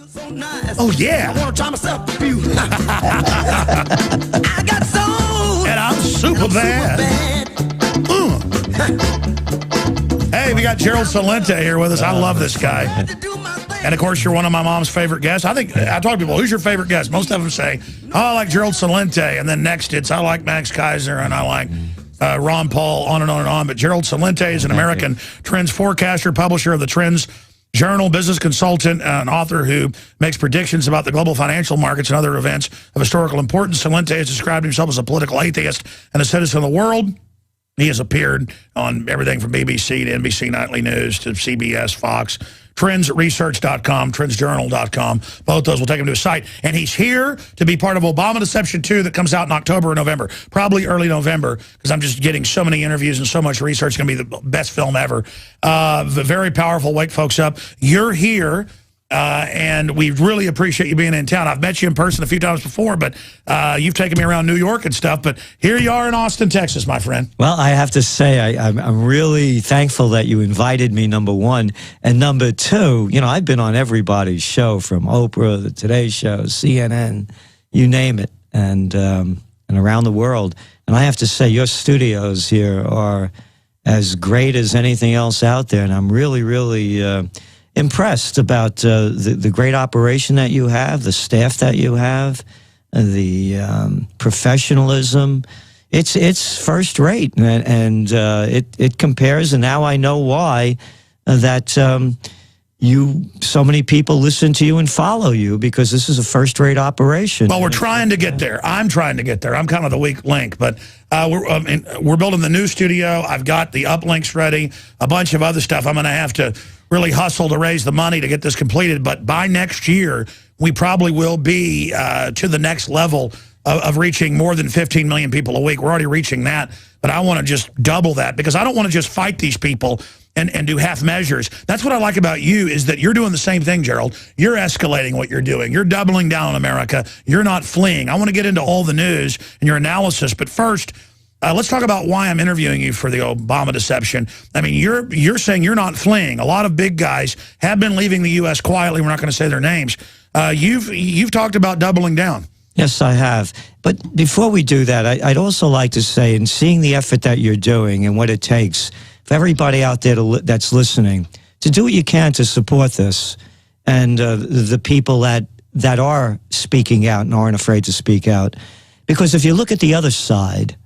Oh, yeah. I want to try myself a few. I got soul. And I'm super bad. Hey, we got Gerald Celente here with us. I love this guy. And, of course, you're one of my mom's favorite guests. I think I talk to people, who's your favorite guest? Most of them say, oh, I like Gerald Celente. And then next it's, I like Max Kaiser and I like Ron Paul, on and on and on. But Gerald Celente is an American trends forecaster, publisher of the TrendsJournal, business consultant, an author who makes predictions about the global financial markets and other events of historical importance. Celente has described himself as a political atheist and a citizen of the world. He has appeared on everything from BBC to NBC Nightly News to CBS, Fox, TrendsResearch.com, TrendsJournal.com. Both those will take him to his site. And he's here to be part of Obama Deception 2 that comes out in October or November, probably early November, because I'm just getting so many interviews and so much research. It's going to be the best film ever. Very powerful. Wake folks up. You're here. And we really appreciate you being in town. I've met you in person a few times before, but you've taken me around New York and stuff. But here you are in Austin, Texas, my friend. Well, I have to say, I'm really thankful that you invited me, number one. And number two, you know, I've been on everybody's show, from Oprah, the Today Show, CNN, you name it, and around the world. And I have to say, your studios here are as great as anything else out there. And I'm really, really impressed about the great operation that you have, the staff that you have, the professionalism. It's first rate, and it compares. And now I know why that so many people listen to you and follow you, because this is a first rate operation. Well, we're trying to get there. I'm trying to get there. I'm kind of the weak link, but we're building the new studio. I've got the uplinks ready, a bunch of other stuff. I'm going to have to really hustle to raise the money to get this completed. But by next year, we probably will be to the next level of reaching more than 15 million people a week. We're already reaching that, but I want to just double that, because I don't want to just fight these people and do half measures. That's what I like about you, is that you're doing the same thing, Gerald. You're escalating what you're doing. You're doubling down on America. You're not fleeing. I want to get into all the news and your analysis, but first, let's talk about why I'm interviewing you for the Obama deception. I mean, you're saying you're not fleeing. A lot of big guys have been leaving the U.S. quietly. We're not going to say their names. You've talked about doubling down. Yes, I have. But before we do that, I'd also like to say, in seeing the effort that you're doing and what it takes for everybody out there that's listening, to do what you can to support this, and the people that are speaking out and aren't afraid to speak out. Because if you look at the other side,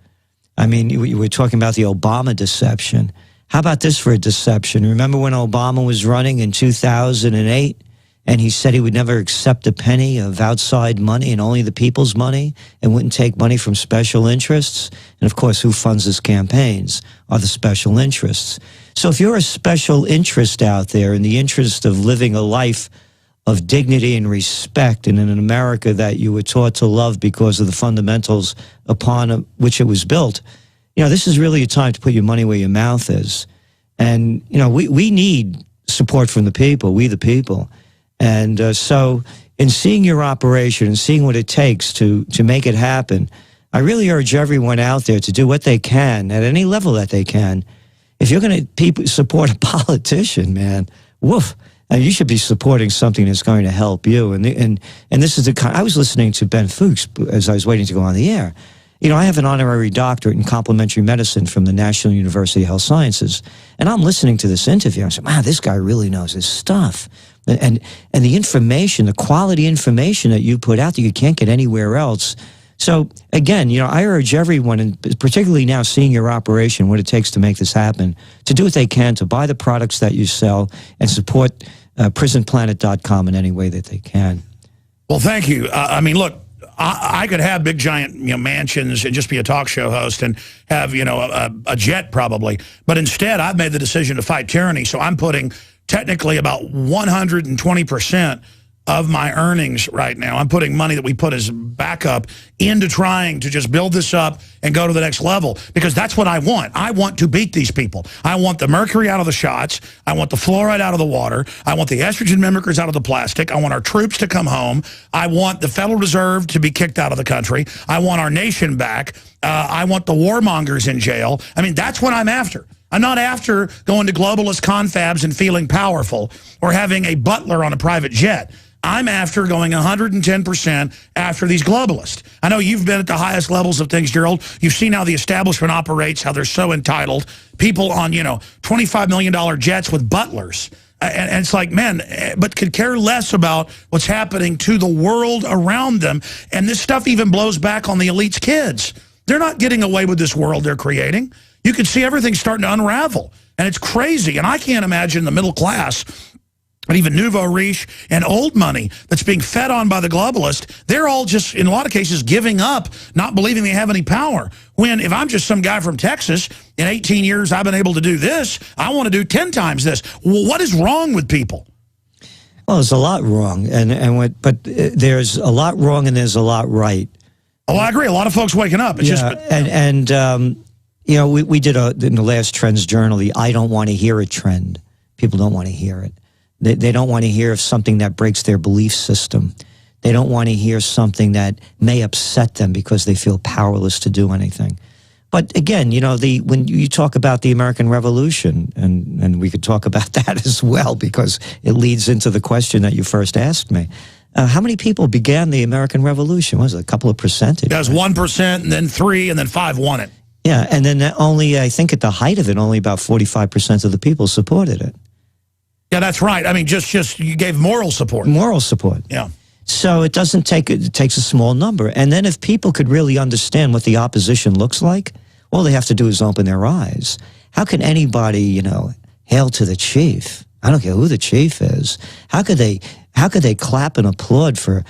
I mean, you were talking about the Obama deception. How about this for a deception? Remember when Obama was running in 2008? And he said he would never accept a penny of outside money and only the people's money, and wouldn't take money from special interests. And, of course, who funds his campaigns are the special interests. So if you're a special interest out there in the interest of living a life of dignity and respect, and in an America that you were taught to love because of the fundamentals upon which it was built, you know, this is really a time to put your money where your mouth is. And, you know, we need support from the people, we the people. And so in seeing your operation and seeing what it takes to make it happen, I really urge everyone out there to do what they can at any level that they can. If you're going to support a politician, man, woof, you should be supporting something that's going to help you. And this is the kind. I was listening to Ben Fuchs as I was waiting to go on the air. You know, I have an honorary doctorate in complementary medicine from the National University of Health Sciences, and I'm listening to this interview. I said, wow, this guy really knows his stuff. And the information, the quality information that you put out that you can't get anywhere else. So, again, you know, I urge everyone, and particularly now seeing your operation, what it takes to make this happen, to do what they can to buy the products that you sell and support prisonplanet.com in any way that they can. Well, thank you. I mean, look, I could have big, giant, mansions and just be a talk show host and have, a jet probably. But instead, I've made the decision to fight tyranny. So I'm putting technically about 120% of my earnings right now. I'm putting money that we put as backup into trying to just build this up and go to the next level, because that's what I want. I want to beat these people. I want the mercury out of the shots. I want the fluoride out of the water. I want the estrogen mimickers out of the plastic. I want our troops to come home. I want the Federal Reserve to be kicked out of the country. I want our nation back. I want the warmongers in jail. I mean, that's what I'm after. I'm not after going to globalist confabs and feeling powerful or having a butler on a private jet. I'm after going 110% after these globalists. I know you've been at the highest levels of things, Gerald. You've seen how the establishment operates, how they're so entitled. People on, $25 million jets with butlers. And it's like, man, but could care less about what's happening to the world around them. And this stuff even blows back on the elite's kids. They're not getting away with this world they're creating. You can see everything starting to unravel. And it's crazy. And I can't imagine the middle class, and even nouveau riche and old money that's being fed on by the globalist, they're all just, in a lot of cases, giving up, not believing they have any power. When if I'm just some guy from Texas, in 18 years I've been able to do this, I want to do 10 times this. Well, what is wrong with people? Well, there's a lot wrong, but there's a lot wrong and there's a lot right. Oh, I agree. A lot of folks waking up. It's we did in the last TrendsJournal, the I don't want to hear it trend. People don't want to hear it. They don't want to hear of something that breaks their belief system. They don't want to hear something that may upset them because they feel powerless to do anything. But again, when you talk about the American Revolution, and we could talk about that as well because it leads into the question that you first asked me. How many people began the American Revolution? Was it a couple of percentage? It was 1%, and then 3%, and then 5% won it. Yeah, and then only, I think at the height of it, only about 45% of the people supported it. Yeah, that's right. I mean, just you gave moral support. Moral support. Yeah. So it doesn't take, it takes a small number. And then if people could really understand what the opposition looks like, all they have to do is open their eyes. How can anybody, hail to the chief? I don't care who the chief is. How could they clap and applaud for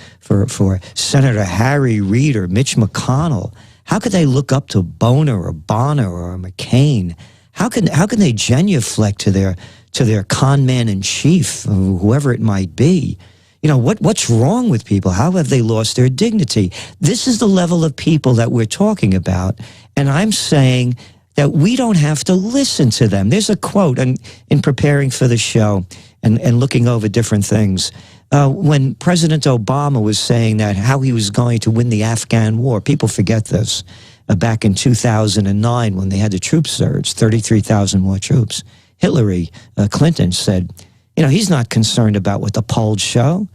Senator Harry Reid or Mitch McConnell? How could they look up to Boner or Bonner or McCain? How can they genuflect to their con man in chief, or whoever it might be? What's wrong with people? How have they lost their dignity? This is the level of people that we're talking about, and I'm saying that we don't have to listen to them. There's a quote in preparing for the show and looking over different things. When President Obama was saying that how he was going to win the Afghan war, people forget this, back in 2009 when they had the troop surge, 33,000 more troops. Hillary Clinton said, he's not concerned about what the polls show.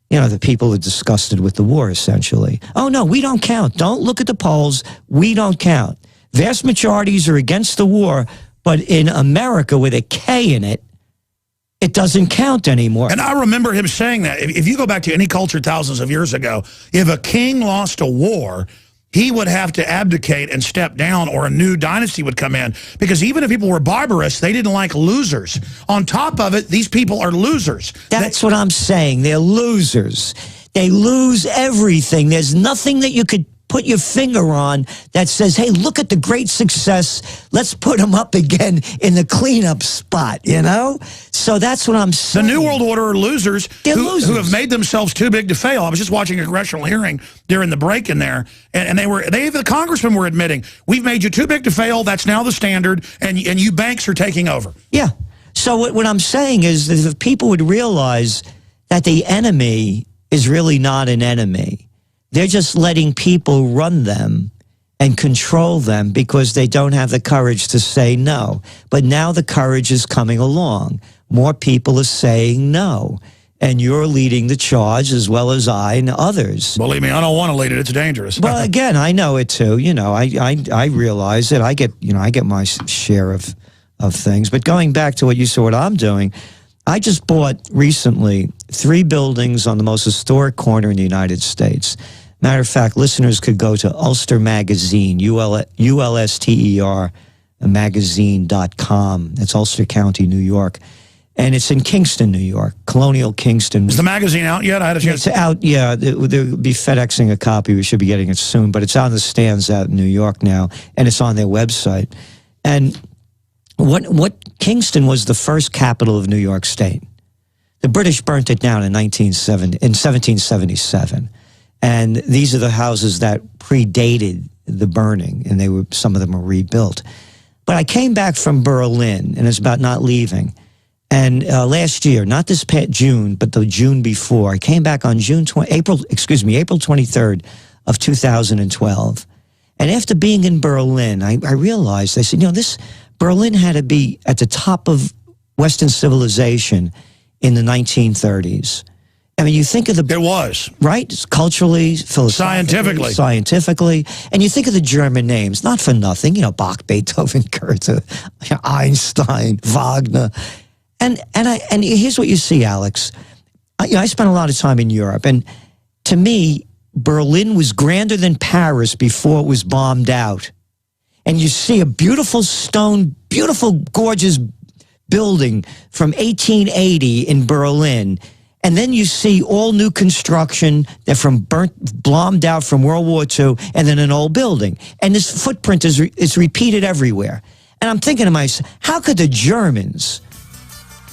The people are disgusted with the war, essentially. Oh, no, we don't count. Don't look at the polls. We don't count. Vast majorities are against the war, but in America with a K in it, it doesn't count anymore. And I remember him saying that. If you go back to any culture thousands of years ago, if a king lost a war, he would have to abdicate and step down, or a new dynasty would come in. Because even if people were barbarous, they didn't like losers. On top of it, these people are losers. That's what I'm saying. They're losers. They lose everything. There's nothing that you could put your finger on that says, hey, look at the great success. Let's put them up again in the cleanup spot, So that's what I'm saying. The New World Order are losers, who have made themselves too big to fail. I was just watching a congressional hearing during the break in there, and the congressmen were admitting, we've made you too big to fail. That's now the standard, and you banks are taking over. Yeah. So what I'm saying is that if people would realize that the enemy is really not an enemy, they're just letting people run them and control them because they don't have the courage to say no. But now the courage is coming along. More people are saying no. And you're leading the charge as well as I and others. Believe me, I don't want to lead it. It's dangerous. Well, again, I know it too. I realize it. I get my share of things. But going back to what I'm doing, I just bought recently 3 buildings on the most historic corner in the United States. Matter of fact, listeners could go to Ulster Magazine, ULSTER magazine.com. It's Ulster County, New York. And it's in Kingston, New York, Colonial Kingston. Is the magazine out yet? I had a chance. It's out, yeah. They'll be FedExing a copy. We should be getting it soon. But it's on the stands out in New York now, and it's on their website. And what Kingston was the first capital of New York State. The British burnt it down in 1777. And these are the houses that predated the burning, and some of them were rebuilt. But I came back from Berlin, and it's about not leaving. And last year, not this past June, but the June before, I came back on April 23rd of 2012. And after being in Berlin, I realized, I said, Berlin had to be at the top of Western civilization in the 1930s. I mean, you think of the... It was. Right? Culturally, philosophically. Scientifically. And you think of the German names, not for nothing, you know, Bach, Beethoven, Goethe, Einstein, Wagner. And here's what you see, Alex. I spent a lot of time in Europe, and to me, Berlin was grander than Paris before it was bombed out. And you see a beautiful stone, beautiful, gorgeous building from 1880 in Berlin. And then you see all new construction that bombed out from World War II, and then an old building. And this footprint is repeated everywhere. And I'm thinking to myself, how could the Germans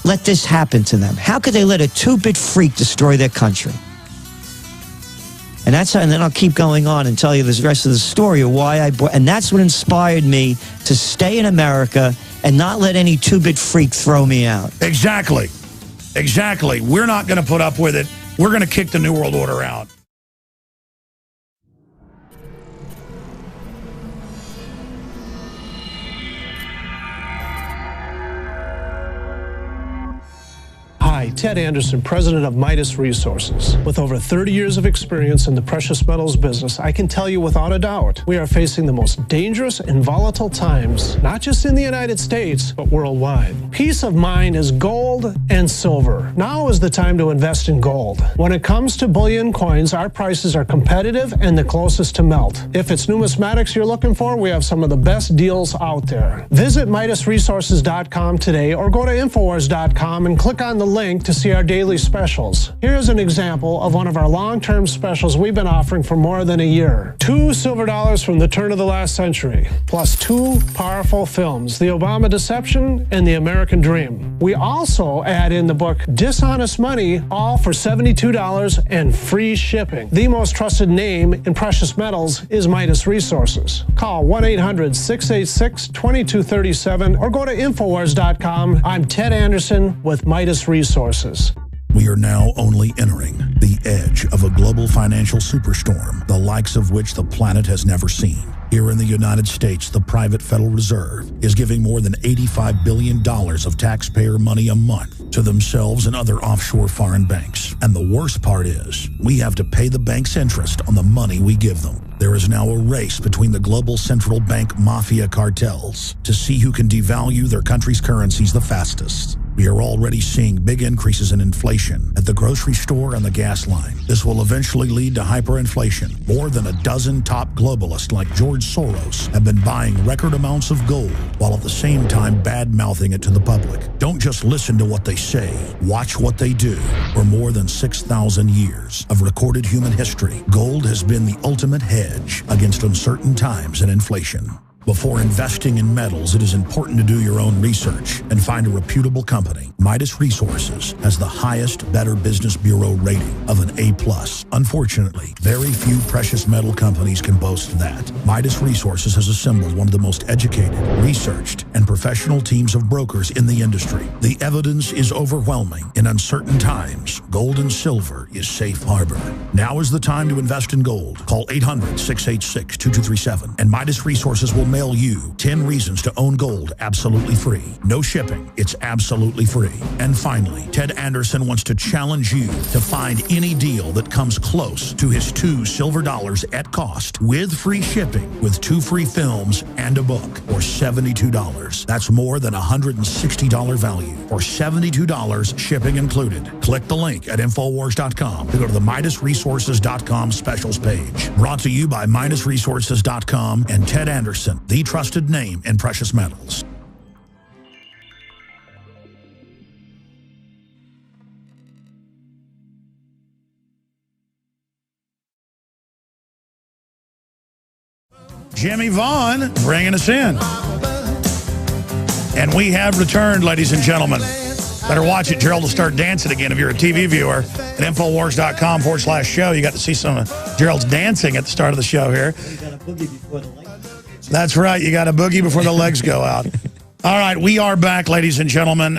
let this happen to them? How could they let a two-bit freak destroy their country? And then I'll keep going on and tell you the rest of the story of why and that's what inspired me to stay in America and not let any two-bit freak throw me out. Exactly. Exactly. We're not going to put up with it. We're going to kick the New World Order out. Hi, Ted Anderson, president of Midas Resources. With over 30 years of experience in the precious metals business, I can tell you without a doubt, we are facing the most dangerous and volatile times, not just in the United States, but worldwide. Peace of mind is gold and silver. Now is the time to invest in gold. When it comes to bullion coins, our prices are competitive and the closest to melt. If it's numismatics you're looking for, we have some of the best deals out there. Visit MidasResources.com today or go to Infowars.com and click on the link to see our daily specials. Here's an example of one of our long-term specials we've been offering for more than a year. 2 silver dollars from the turn of the last century, plus 2 powerful films, The Obama Deception and The American Dream. We also add in the book Dishonest Money, all for $72 and free shipping. The most trusted name in precious metals is Midas Resources. Call 1-800-686-2237 or go to Infowars.com. I'm Ted Anderson with Midas Resources. We are now only entering the edge of a global financial superstorm, the likes of which the planet has never seen. Here in the United States, the private Federal Reserve is giving more than $85 billion of taxpayer money a month to themselves and other offshore foreign banks. And the worst part is, we have to pay the bank's interest on the money we give them. There is now a race between the global central bank mafia cartels to see who can devalue their country's currencies the fastest. We are already seeing big increases in inflation at the grocery store and the gas line. This will eventually lead to hyperinflation. More than a dozen top globalists like George Soros have been buying record amounts of gold while at the same time bad-mouthing it to the public. Don't just listen to what they say. Watch what they do. For more than 6,000 years of recorded human history, gold has been the ultimate hedge against uncertain times and inflation. Before investing in metals, it is important to do your own research and find a reputable company. Midas Resources has the highest Better Business Bureau rating of an A+. Unfortunately, very few precious metal companies can boast that. Midas Resources has assembled one of the most educated, researched, and professional teams of brokers in the industry. The evidence is overwhelming. In uncertain times, gold and silver is safe harbor. Now is the time to invest in gold. Call 800-686-2237 and Midas Resources will mail you 10 reasons to own gold absolutely free. No shipping. It's absolutely free. And finally, Ted Anderson wants to challenge you to find any deal that comes close to his 2 silver dollars at cost with free shipping with 2 free films and a book for $72. That's more than $160 value for $72 shipping included. Click the link at Infowars.com to go to the MidasResources.com specials page. Brought to you by MidasResources.com and Ted Anderson, the trusted name in precious metals. Jimmy Vaughn bringing us in. And we have returned, ladies and gentlemen. Better watch it. Gerald will start dancing again if you're a TV viewer. At Infowars.com/show, you got to see some of Gerald's dancing at the start of the show here. That's right. You got to boogie before the legs go out. All right. We are back, ladies and gentlemen.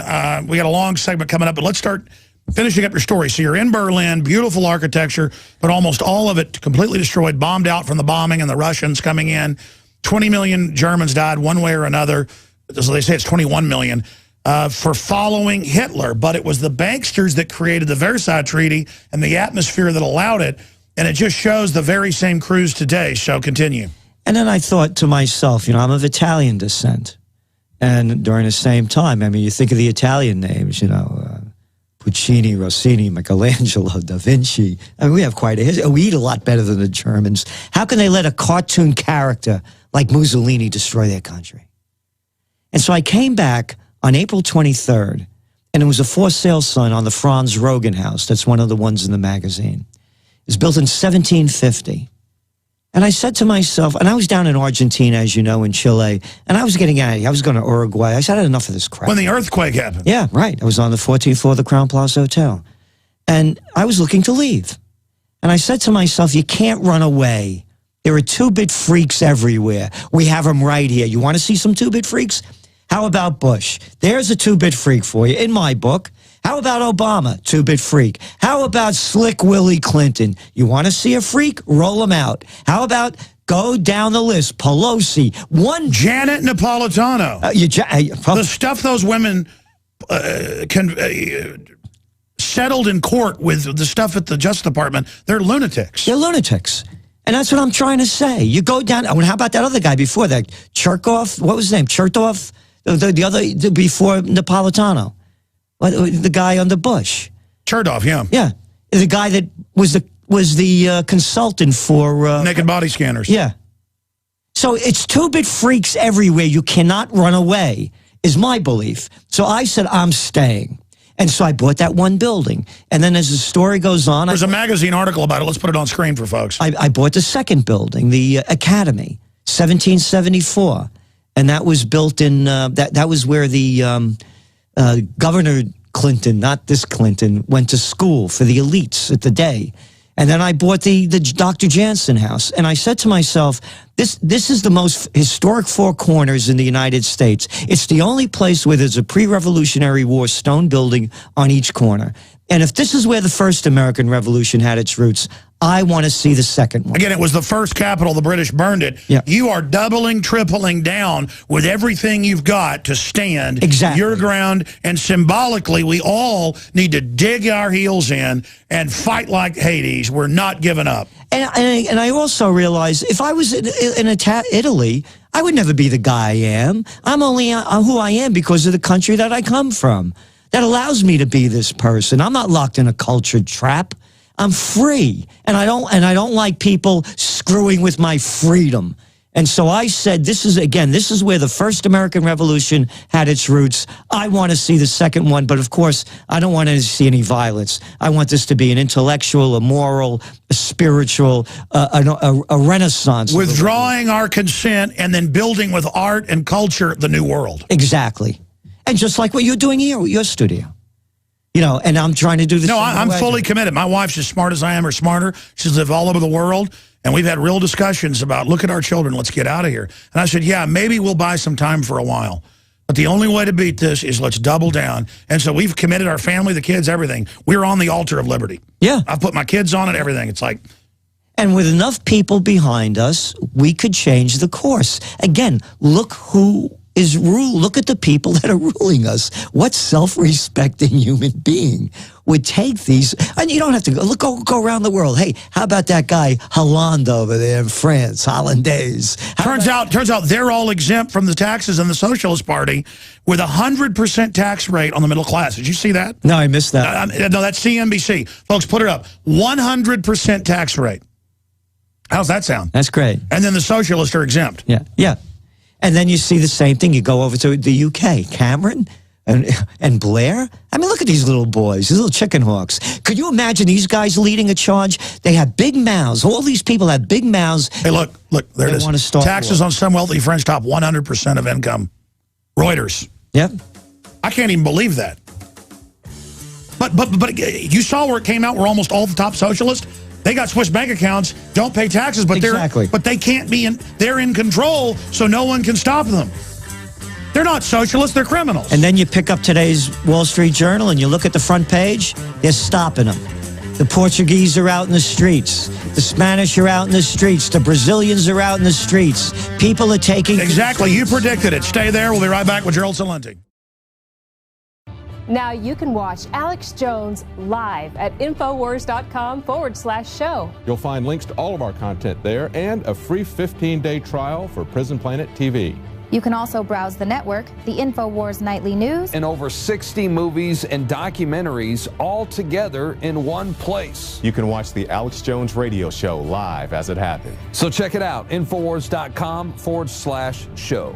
We got a long segment coming up, but let's start finishing up your story. So you're in Berlin, beautiful architecture, but almost all of it completely destroyed, bombed out from the bombing and the Russians coming in. 20 million Germans died one way or another. So they say it's 21 million. for following Hitler, but it was the banksters that created the Versailles Treaty and the atmosphere that allowed it, and it just shows the very same crews today. So continue. And then I thought to myself, you know, I'm of Italian descent. And during the same time, I mean, you think of the Italian names, you know, Puccini, Rossini, Michelangelo, Da Vinci. I mean, we have quite a history. We eat a lot better than the Germans. How can they let a cartoon character like Mussolini destroy their country? And so I came back on April 23rd, and it was a for sale sign on the Franz Rogan house. That's one of the ones in the magazine. It was built in 1750. And I said to myself, and I was down in Argentina, as you know, in Chile, and I was getting out of here. I was going to Uruguay. I said, I had enough of this crap. When the earthquake happened. Yeah, right. I was on the 14th floor of the Crown Plaza Hotel. And I was looking to leave. And I said to myself, you can't run away. There are two-bit freaks everywhere. We have them right here. You want to see some two-bit freaks? How about Bush? There's a two-bit freak for you in my book. How about Obama? Two-bit freak. How about Slick Willie Clinton? You want to see a freak? Roll them out. How about go down the list? Pelosi. Janet Napolitano. The stuff those women settled in court with the stuff at the Justice Department, they're lunatics. They're lunatics. And that's what I'm trying to say. You go down, oh, and how about that other guy before that? Chertoff? What was his name? Chertoff? The other, before Napolitano. The guy under Bush. Chertoff, yeah. Yeah. The guy that was the consultant for... naked body scanners. Yeah. So it's two-bit freaks everywhere. You cannot run away, is my belief. So I said, I'm staying. And so I bought that one building. And then as the story goes on... There's a magazine article about it. Let's put it on screen for folks. I bought the second building, the Academy, 1774. And that was built in... that was where the Governor Clinton, not this Clinton, went to school for the elites at the day. And then I bought the Dr. Jansen house. And I said to myself, this is the most historic four corners in the United States. It's the only place where there's a pre-Revolutionary War stone building on each corner. And if this is where the first American Revolution had its roots, I want to see the second one. Again, it was the first capital. The British burned it. Yeah. You are doubling, tripling down with everything you've got to stand your ground. And symbolically, we all need to dig our heels in and fight like Hades. We're not giving up. And I also realize if I was in Italy, I would never be the guy I am. I'm only who I am because of the country that I come from. That allows me to be this person. I'm not locked in a cultured trap. I'm free, and I don't like people screwing with my freedom. And so I said, this is where the first American Revolution had its roots. I want to see the second one, but of course, I don't want to see any violence. I want this to be an intellectual, a moral, a spiritual, a renaissance. Withdrawing our consent and then building with art and culture the new world. Exactly. And just like what you're doing here with your studio. You know, and I'm trying to do this. No, I'm fully committed. My wife's as smart as I am or smarter. She's lived all over the world. And we've had real discussions about, look at our children, let's get out of here. And I said, yeah, maybe we'll buy some time for a while. But the only way to beat this is let's double down. And so we've committed our family, the kids, everything. We're on the altar of liberty. Yeah. I've put my kids on it, everything. It's like... And with enough people behind us, we could change the course. Again, look who... Look at the people that are ruling us. What self-respecting human being would take these? And you don't have to go around the world. Hey, how about that guy Hollande over there in France? Hollandaise. Turns out they're all exempt from the taxes in the Socialist Party with 100% tax rate on the middle class. Did you see that? No, I missed that. No, that's CNBC. Folks, put it up. 100% tax rate. How's that sound? That's great. And then the socialists are exempt. Yeah, yeah. And then you see the same thing. You go over to the UK, Cameron and Blair. I mean, look at these little boys, these little chicken hawks. Could you imagine these guys leading a charge? They have big mouths. All these people have big mouths. Hey, look, there it is. Taxes on some wealthy French top 100% of income. Reuters. Yep. I can't even believe that. But you saw where it came out where almost all the top socialists, they got Swiss bank accounts, don't pay taxes, but they can't be they're in control, so no one can stop them. They're not socialists, they're criminals. And then you pick up today's Wall Street Journal and you look at the front page, they're stopping them. The Portuguese are out in the streets. The Spanish are out in the streets. The Brazilians are out in the streets. People are taking... Exactly, you predicted it. Stay there, we'll be right back with Gerald Celente. Now you can watch Alex Jones live at Infowars.com/show. You'll find links to all of our content there and a free 15-day trial for Prison Planet TV. You can also browse the network, the InfoWars Nightly News, and over 60 movies and documentaries all together in one place. You can watch the Alex Jones radio show live as it happens. So check it out, Infowars.com/show.